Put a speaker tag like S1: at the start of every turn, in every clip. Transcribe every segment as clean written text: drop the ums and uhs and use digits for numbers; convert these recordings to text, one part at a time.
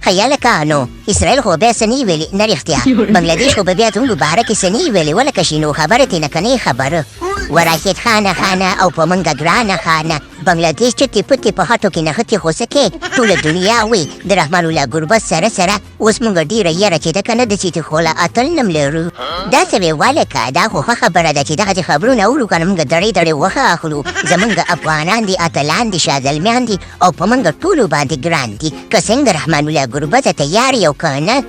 S1: خیال کانو اسرائیل خو بیا سنی ویلي نه رښتیا بنګلادیش خو به بیا زموږ په باره کې سنی ویلي ولکه شینو خبره ترې نه کنې خبره وراشد خانه او په منګه ګرانه خانه بنګلادیش چې پټې په هټو کې نښتې خو څه کې ټوله دنیا وي د رحمان الله ګربت سره اوس موږ ډېره یره چې ده که نه داسې چې خو لا اتل نم لرو داسې وې ولکه دا خو ښه خبره ده چې دغسې خبرونه اورو که نه موږ دړې وښه اخلو زموږ افغانان دي اتلان دي شازلمیان دي او په موږ ټولو باندې ګران دي که څنګه رحمان الله ګربته تیار یو که نه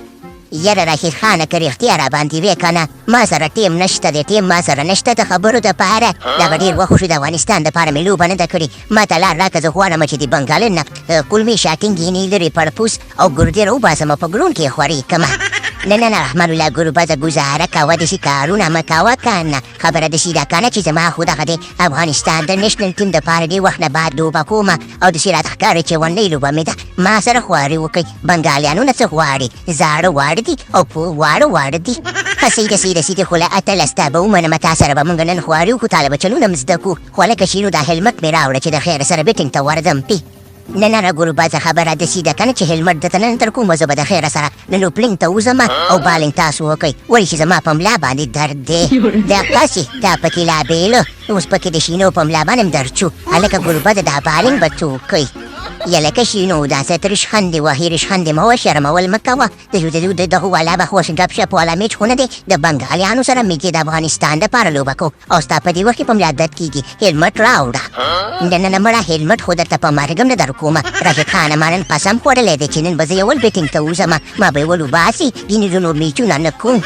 S1: یاره راشد خانه که رښتیا را باندې وې که نه ما سره ټیم نشته دی ټیم ما سره نشته د خبرو دپاره دغه ډېر وخت وشو د افغانستان دپاره مې لوبه نه ده کړې ما ته لار راکړه زه غواړم چې د بنګال نه کلمې شاټینګینې لرې پړپوس او ګردې راوباسم په ګرون کې خورې کمه نه رحمان الله ګربته ګزاره کوه داسې کارونه مه کوه که نه خبره داسې ده که نه چې زما خو دغه د افغانستان د نیشنل ټیم دپاره ډېر وخت نه بعد لوبه کومه او داسې راته ښکاري چې ونۍ لوبه مې ده ما سره خواري وکړئ بنګالیانو نه څه غواړي زاړه واړه دي او په واړه دي داسې خو له اتله ستا به ومنمه تا سره به موږ نن خواري وکړو تاله به چلونه م زده کړو خو هلکه شینو دا هلمټ مې راوړه چې د خیر سره بیټینګ ته ورځم پي نه ګربته خبره داسې ده که نه چې هلمټ درته نن تر کومه زه به د خیره سره نن لوپلینګ ته وځم او بالینګ تاسو وکئ ولې چې زما په ملا باندې درد دی دقسې دا پکې لا بیله اوس پکې د شینو په ملا باندې م درد شو هلکه ګربته دا بالینګ به څوک کوي یلکه شینو داسې ته ریشخندې وهې ریشخندې مه وه شرمول مه کوه دغو والا به خوش ګپ شپ والا میچ خو نه دی د بنګالیانو سره میچ د افغانستان دپاره لوبه کوو او ستا په دې وخت کې په ملا درد کېږي هلمټ راوړه نه مړه هلمټ خو درته په مرګ هم نه در کومه راشد خانه ما نن قسم خوړلی دی چې نن به زه یول بیټینګ ته وځم ما به یې ولوباسي ځینې د نور میچونه نه کوم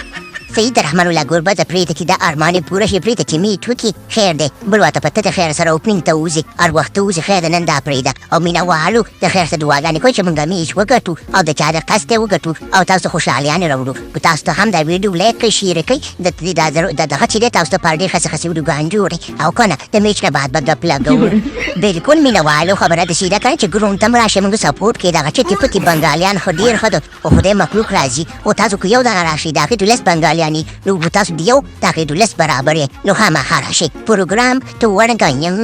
S1: صحیح د رحمان الله ګربته پرېږده چې دا ارمان یې پوره شي پرېږده چې میټ وکړي خیر دی بل واته په ته د خیر سره اوپنینګ ته وځي هر وخت ته وځي خیر دی نن دا پرېږده او مینه والو د خیر سره دعاګانې کوئ چې موږ میچ وګټو او د چا د قصد یې وګټو او تاسو خوشحالیانې راوړو که تاسو ته هم دا ویډیو لایک کړئ شیر کړئ د دغه چې دی تاسو ته پر ډېر ښه ویډیوګان جوړئ او که نه د میچ نه بعد به ګپ لګوو بلکل مینه والو خبره داسې ده که نه چې ګروند ته م راشئ موږ سپورټ کړئ دغه چټې پټې بنګالیان خو ډېر ښه ده خو خدای مخلوق راځي خو تاسو که یو دانه راشئ د هغې 12 بنګالیانې نو تاسو د یو د هغې 12 برابر یې نو خامخا راشئ پروګرام ته ورګایم